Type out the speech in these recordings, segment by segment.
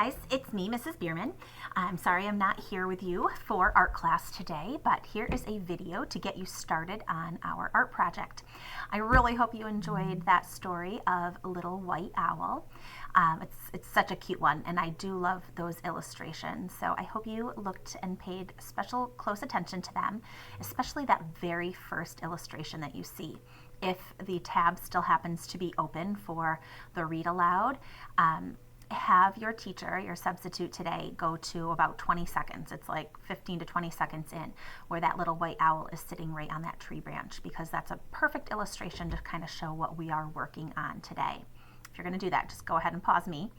guys, it's me, Mrs. Bierman. I'm sorry I'm not here with you for art class today, but here is a video to get you started on our art project. I really hope you enjoyed that story of Little White Owl. It's such a cute one, and I do love those illustrations, so I hope you looked and paid special close attention to them, especially that very first illustration that you see. If the tab still happens to be open for the read aloud, have your teacher, your substitute today, go to about 20 seconds. It's like 15 to 20 seconds in, where that little white owl is sitting right on that tree branch, because that's a perfect illustration to kind of show what we are working on today. If you're going to do that, just go ahead and pause me.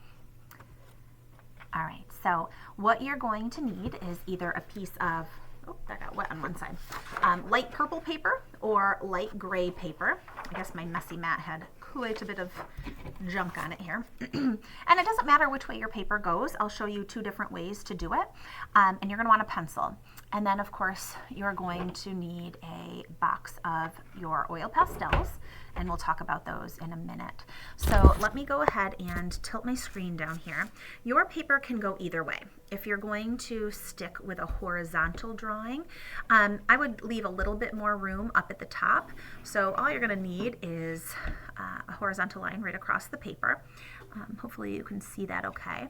All right, so what you're going to need is either a piece of, oh, that got wet on one side, light purple paper or light gray paper. I guess my messy mat had quite a bit of junk on it here. And it doesn't matter which way your paper goes. I'll show you two different ways to do it. And you're going to want a pencil. And then, of course, you're going to need a box of your oil pastels, and we'll talk about those in a minute. So let me go ahead and tilt my screen down here. Your paper can go either way. If you're going to stick with a horizontal drawing, I would leave a little bit more room up at the top. So all you're going to need is a horizontal line right across the paper. Hopefully you can see that okay.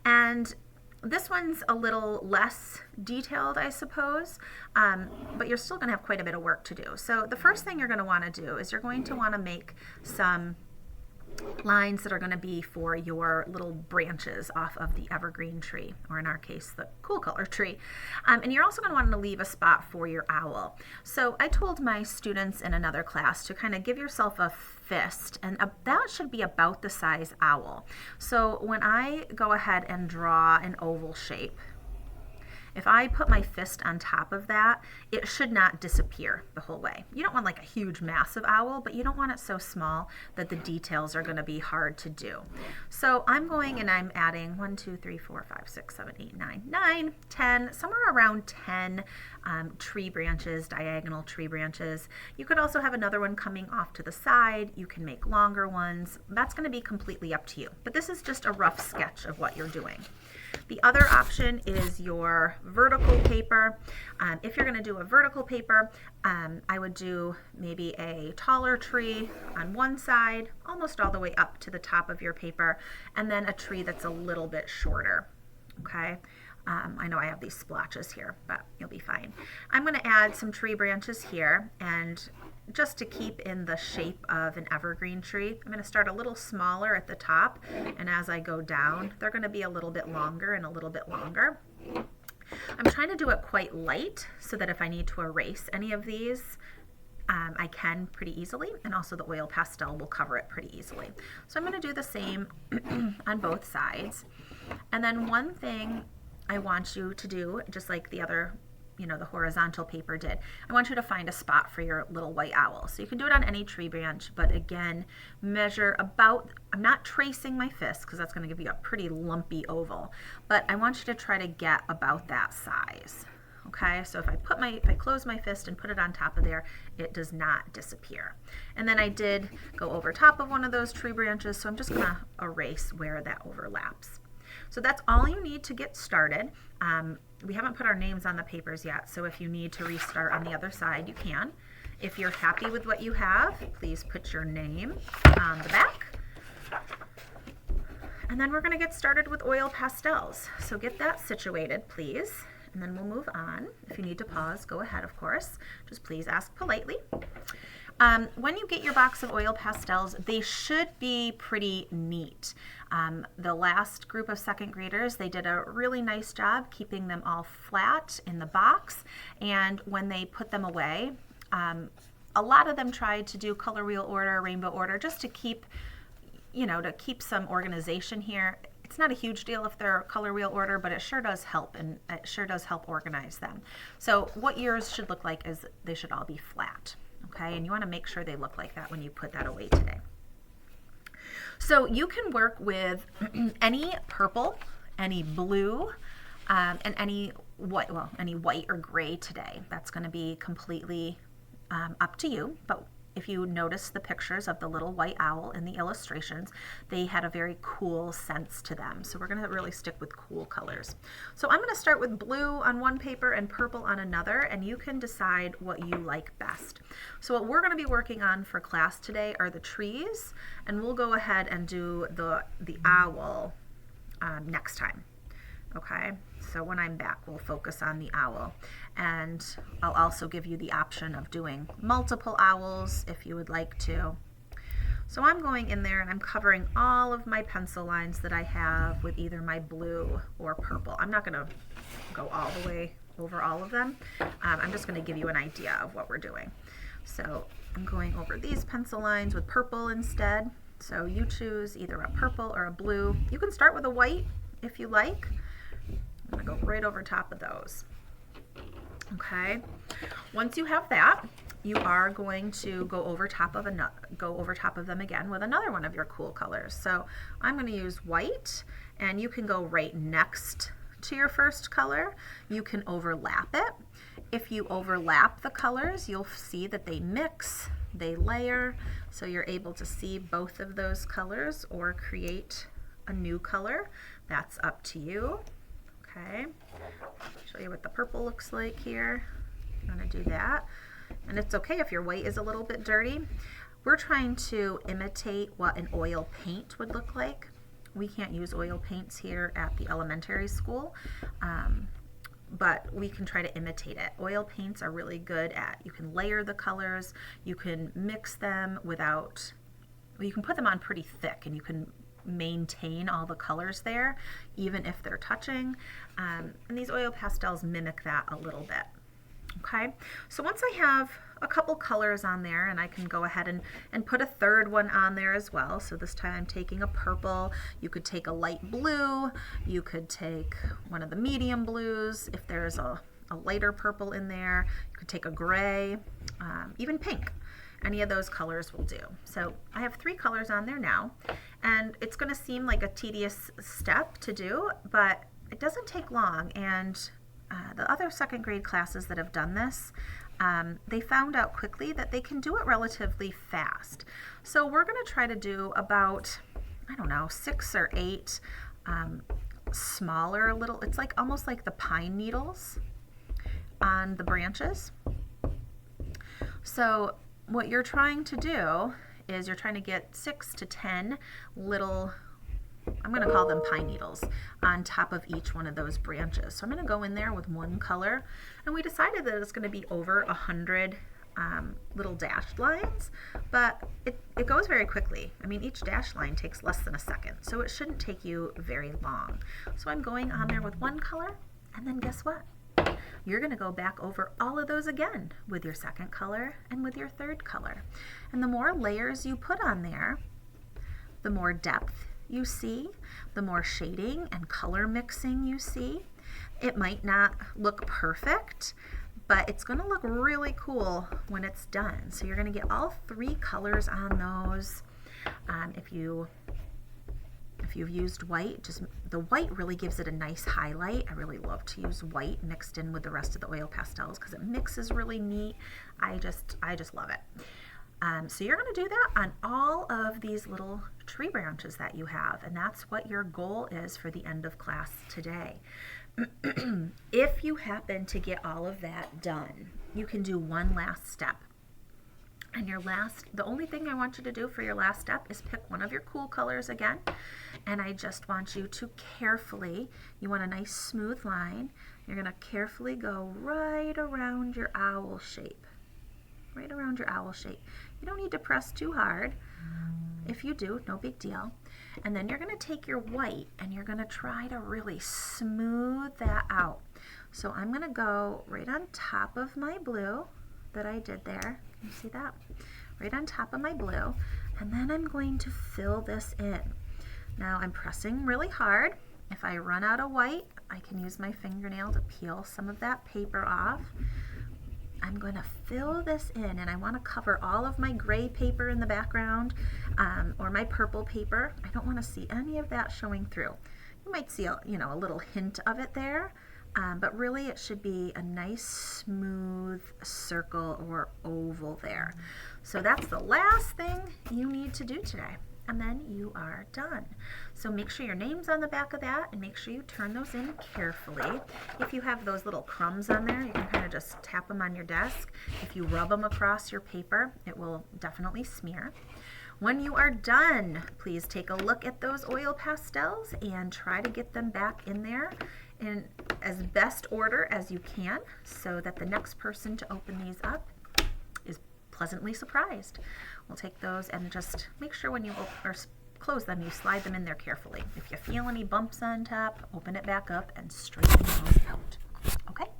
And this one's a little less detailed, I suppose, but you're still going to have quite a bit of work to do. So the first thing you're going to want to do is you're going to want to make some lines that are going to be for your little branches off of the evergreen tree, or in our case, the cool color tree. And you're also going to want to leave a spot for your owl. So I told my students in another class to kind of give yourself a fist, and that should be about the size owl. So when I go ahead and draw an oval shape, if I put my fist on top of that, it should not disappear the whole way. You don't want like a huge massive owl, but you don't want it so small that the details are going to be hard to do. So I'm going and I'm adding 1, 2, 3, 4, 5, 6, 7, 8, 9, 10, somewhere around 10 tree branches, diagonal tree branches. You could also have another one coming off to the side. You can make longer ones. That's going to be completely up to you. But this is just a rough sketch of what you're doing. The other option is your vertical paper. If you're going to do a vertical paper, I would do maybe a taller tree on one side, almost all the way up to the top of your paper, and then a tree that's a little bit shorter. Okay. I know I have these splotches here, but you'll be fine. I'm going to add some tree branches here, and just to keep in the shape of an evergreen tree, I'm going to start a little smaller at the top, and as I go down, they're going to be a little bit longer and a little bit longer. I'm trying to do it quite light so that if I need to erase any of these, I can pretty easily, and also the oil pastel will cover it pretty easily. So I'm going to do the same on both sides. And then one thing I want you to do, just like the other, the horizontal paper did, I want you to find a spot for your little white owl. So you can do it on any tree branch, but again, measure about, I'm not tracing my fist because that's going to give you a pretty lumpy oval, but I want you to try to get about that size. Okay, so if I close my fist and put it on top of there, it does not disappear. And then I did go over top of one of those tree branches, so I'm just going to erase where that overlaps. So that's all you need to get started. We haven't put our names on the papers yet, so if you need to restart on the other side, you can. If you're happy with what you have, please put your name on the back. And then we're going to get started with oil pastels. So get that situated, please, and then we'll move on. If you need to pause, go ahead, of course. Just please ask politely. When you get your box of oil pastels, they should be pretty neat. The last group of second graders, they did a really nice job keeping them all flat in the box, and when they put them away, a lot of them tried to do color wheel order, rainbow order, just to keep, to keep some organization here. It's not a huge deal if they're color wheel order, but it sure does help, and it sure does help organize them. So what yours should look like is they should all be flat. Okay, and you want to make sure they look like that when you put that away today. So you can work with any purple, any blue, and any white, any white or gray today. That's going to be completely up to you, but if you notice the pictures of the little white owl in the illustrations, they had a very cool sense to them. So we're going to really stick with cool colors. So I'm going to start with blue on one paper and purple on another, and you can decide what you like best. So what we're going to be working on for class today are the trees, and we'll go ahead and do the owl next time. Okay, so when I'm back, we'll focus on the owl. And I'll also give you the option of doing multiple owls if you would like to. So I'm going in there and I'm covering all of my pencil lines that I have with either my blue or purple. I'm not going to go all the way over all of them. I'm just going to give you an idea of what we're doing. So I'm going over these pencil lines with purple instead. So you choose either a purple or a blue. You can start with a white if you like. I'm going to go right over top of those. Okay. Once you have that, you are going to go over top of them again with another one of your cool colors. So I'm going to use white, and you can go right next to your first color. You can overlap it. If you overlap the colors, you'll see that they mix, they layer, so you're able to see both of those colors or create a new color. That's up to you. Okay, show you what the purple looks like here. I'm going to do that. And it's okay if your white is a little bit dirty. We're trying to imitate what an oil paint would look like. We can't use oil paints here at the elementary school, but we can try to imitate it. Oil paints are really good at, you can layer the colors, you can mix them without, well, you can put them on pretty thick and you can maintain all the colors there, even if they're touching. And these oil pastels mimic that a little bit. Okay, so once I have a couple colors on there, and I can go ahead and put a third one on there as well. So this time I'm taking a purple. You could take a light blue. You could take one of the medium blues. If there's a lighter purple in there, you could take a gray, even pink. Any of those colors will do. So I have 3 colors on there now, and it's going to seem like a tedious step to do, but it doesn't take long. And the other second grade classes that have done this, they found out quickly that they can do it relatively fast. So we're going to try to do about, I don't know, 6 or 8 smaller little, it's like almost like the pine needles on the branches. So what you're trying to do is you're trying to get 6 to 10 little, I'm going to call them pine needles, on top of each one of those branches. So I'm going to go in there with one color, and we decided that it's going to be over 100 little dashed lines, but it goes very quickly. I mean, each dash line takes less than a second, so it shouldn't take you very long. So I'm going on there with one color, and then guess what? You're going to go back over all of those again with your second color and with your third color. And the more layers you put on there, the more depth you see, the more shading and color mixing you see. It might not look perfect, but it's going to look really cool when it's done. So you're going to get all 3 colors on those. If you've used white, just the white really gives it a nice highlight. I really love to use white mixed in with the rest of the oil pastels because it mixes really neat. I just love it. So you're going to do that on all of these little tree branches that you have, and that's what your goal is for the end of class today. If you happen to get all of that done, you can do one last step. And the only thing I want you to do for your last step is pick one of your cool colors again. And I just want you to carefully, you want a nice smooth line, you're going to carefully go right around your owl shape. Right around your owl shape. You don't need to press too hard. If you do, no big deal. And then you're going to take your white and you're going to try to really smooth that out. So I'm going to go right on top of my blue that I did there. You see that? Right on top of my blue, and then I'm going to fill this in. Now I'm pressing really hard. If I run out of white, I can use my fingernail to peel some of that paper off. I'm going to fill this in, and I want to cover all of my gray paper in the background or my purple paper. I don't want to see any of that showing through. You might see a little hint of it there, but really it should be a nice smooth circle or oval there. So that's the last thing you need to do today. And then you are done. So make sure your name's on the back of that and make sure you turn those in carefully. If you have those little crumbs on there, you can kind of just tap them on your desk. If you rub them across your paper, it will definitely smear. When you are done, please take a look at those oil pastels and try to get them back in there in as best order as you can so that the next person to open these up is pleasantly surprised. We'll take those and just make sure when you close them, you slide them in there carefully. If you feel any bumps on top, open it back up and straighten those out. Okay,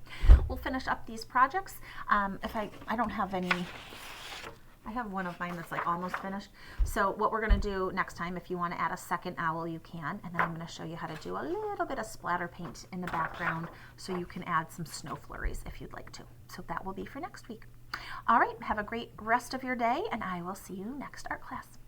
we'll finish up these projects. I don't have any, I have one of mine that's like almost finished. So what we're gonna do next time, if you wanna add a second owl, you can. And then I'm gonna show you how to do a little bit of splatter paint in the background so you can add some snow flurries if you'd like to. So that will be for next week. All right, have a great rest of your day, and I will see you next art class.